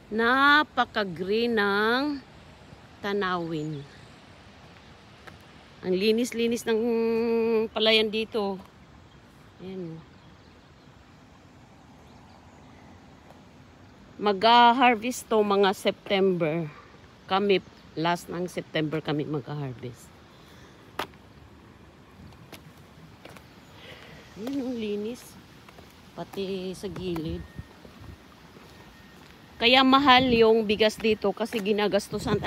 Napaka-green ng tanawin. Ang linis-linis ng palayan dito. Ayan. Mag-harvest to mga September. Kami, last ng September kami mag-harvest. Ayan, ang linis. Pati sa gilid. Kaya mahal yung bigas dito kasi ginagastusan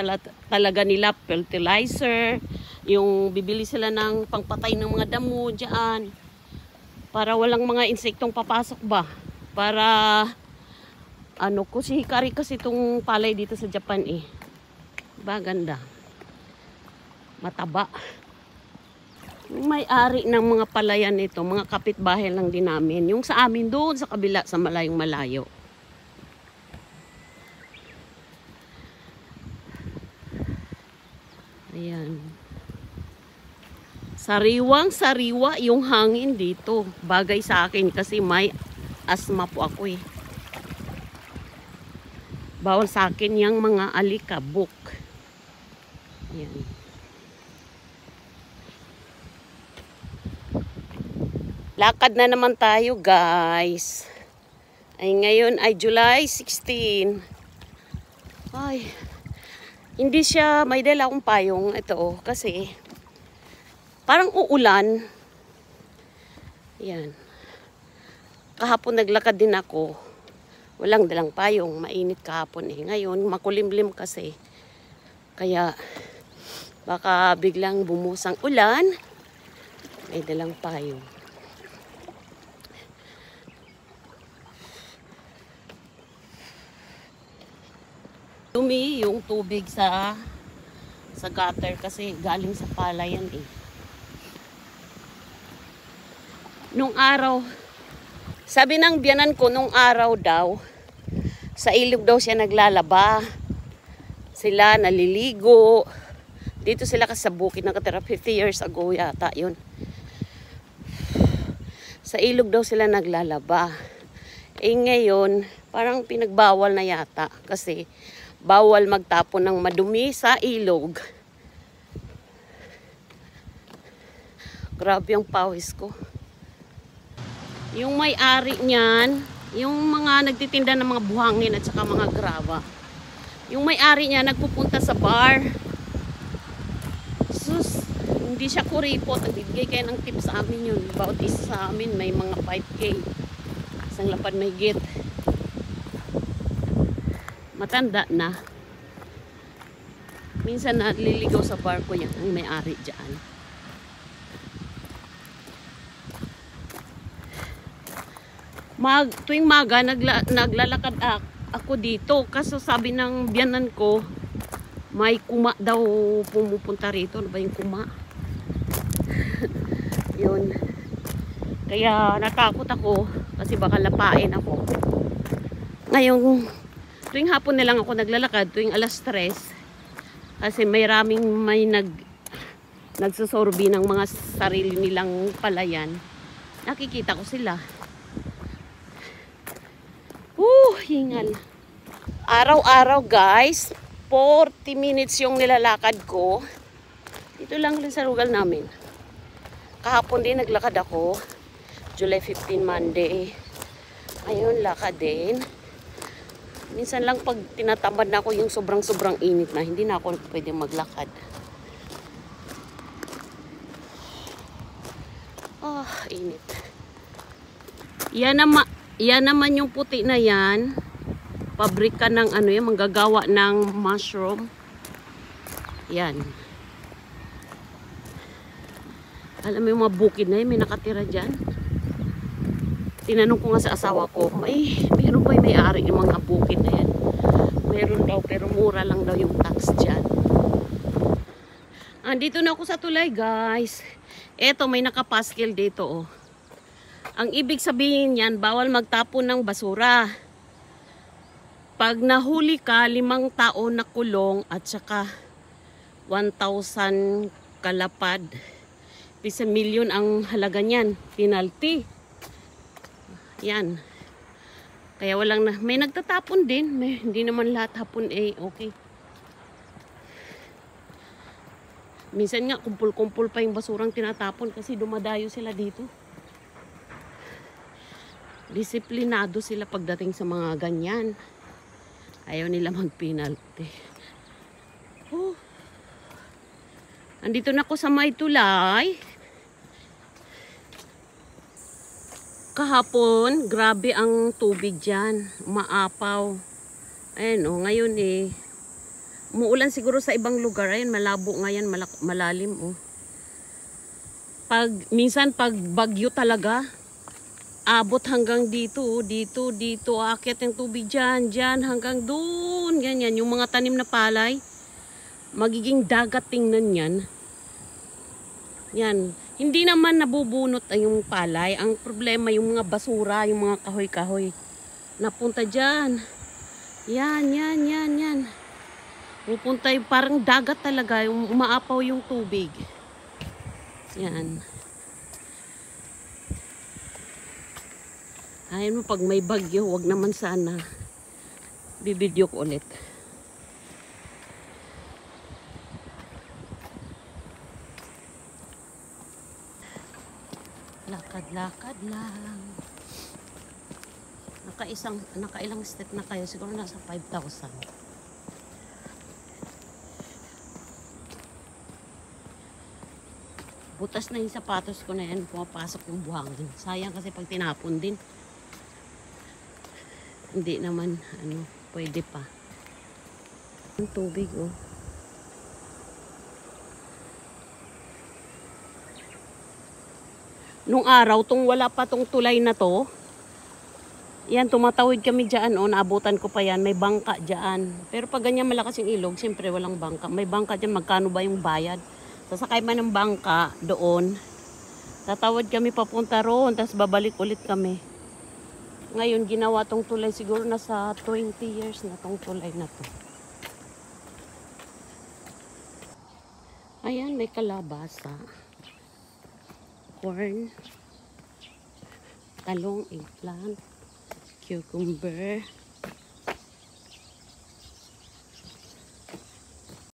talaga nila fertilizer, yung bibili sila ng pangpatay ng mga damo dyan para walang mga insektong papasok ba. Para ano, kusihikari kasi itong palay dito sa Japan eh. Diba, ganda. Mataba. Yung may-ari ng mga palayan nito, mga kapitbahay lang din namin. Yung sa amin doon sa kabila, sa malayong malayo. Ayan. Sariwang-sariwa yung hangin dito. Bagay sa akin kasi may asthma po ako eh. Bawal sa akin yung mga alikabok. Ayan. Lakad na naman tayo, guys. Ay, ngayon ay July 16. Ay, hindi siya, may dala akong payong. Ito, oh, kasi parang uulan. Yan. Kahapon naglakad din ako. Walang dalang payong. Mainit kahapon eh. Ngayon, makulimlim kasi. Kaya, baka biglang bumusang ulan. May dalang payong. Dumi yung tubig sa gutter kasi galing sa palayan eh. Nung araw, sabi ng biyanan ko nung araw daw, sa ilog daw siya naglalaba. Sila naliligo. Dito sila kasi sa bukid nakatira 50 years ago yata yun. Sa ilog daw sila naglalaba. Eh ngayon, parang pinagbawal na yata kasi bawal magtapon ng madumi sa ilog. Grabe ang pawis ko. Yung may-ari niyan, yung mga nagtitinda ng mga buhangin at saka mga graba. Yung may-ari niya nagpupunta sa bar. Sus, hindi siya kuripot. Nagbibigay kayo ng tip sa amin yun. Bawat isa sa amin may mga 5K. Isang lapad may git. Matanda na. Minsan naliligaw sa bar ko yan. Ang may-ari dyan. Tuwing maga, naglalakad ako dito. Kaso sabi ng biyanan ko, may kuma daw pumupunta rito. Ano ba yung kuma? Yun. Kaya natakot ako kasi baka lapain ako. Ngayon, tuwing hapon na lang ako naglalakad, tuwing alas 3. Kasi may nagsusorbi ng mga sarili nilang palayan. Nakikita ko sila. Hingal. Araw-araw guys, 40 minutes yung nilalakad ko. Dito lang rin sa lugar namin. Kahapon din naglakad ako. July 15 Monday. Ayun, lakad din. Minsan lang pag tinatamad na ako yung sobrang init na, hindi na ako pwede maglakad. Init. Yan naman yung puti na yan. Pabrika ng ano yan, manggagawa ng mushroom. Yan. Alam mo yung mga bukid na yan, may nakatira dyan. Tinanong ko nga sa asawa ko, meron ba yung may-ari yung mga bukid na yan? Meron daw, pero mura lang daw yung tax dyan. Andito na ako sa tulay, guys. Eto, may nakapaskil dito, oh. Ang ibig sabihin yan, bawal magtapon ng basura. Pag nahuli ka, 5 taon na kulong at saka 1,000 kalapad. 1 milyon ang halaga niyan. Penalty. Yan. Kaya walang na, may nagtatapon din. Hindi naman lahat hapon okay. Minsan nga, kumpul-kumpul pa yung basurang tinatapon kasi dumadayo sila dito. Disiplinado sila pagdating sa mga ganyan. Ayaw nila mag-penalty. Andito na ako sa may tulay. Kahapon, grabe ang tubig dyan. Umaapaw. Ayan ngayon umuulan siguro sa ibang lugar. Ayan, malabo ngayon, malalim Minsan pag bagyo talaga, abot hanggang dito, dito, aakyat yung tubig dyan, hanggang doon, ganyan. Yung mga tanim na palay, magiging dagat tingnan yan. Yan. Hindi naman nabubunot yung palay. Ang problema, yung mga basura, yung mga kahoy-kahoy. Napunta dyan. Yan. Pupunta yung parang dagat talaga. Yung umaapaw yung tubig. Yan. Ayun mo, pag may bagyo, wag naman sana. Bibidyo ko ulit. Lakad-lakad lang. Nakailang step na kayo. Siguro nasa 5,000. Butas na yung sapatos ko na yan. Pumapasok yung buhangin. Sayang kasi pag tinapon din. Hindi naman, pwede pa. Ang tubig, Nung araw, wala pa tong tulay na to, yan, tumatawid kami dyan, naabutan ko pa yan, may bangka dyan. Pero pag ganyan malakas yung ilog, siyempre walang bangka. May bangka dyan, magkano ba yung bayad? Sasakay man ng bangka doon, tatawid kami papunta roon, tapos babalik ulit kami. Ngayon, ginawa tong tulay, siguro nasa 20 years na tong tulay na to. Ayan, may kalabasa. Corn, talong, eggplant, cucumber,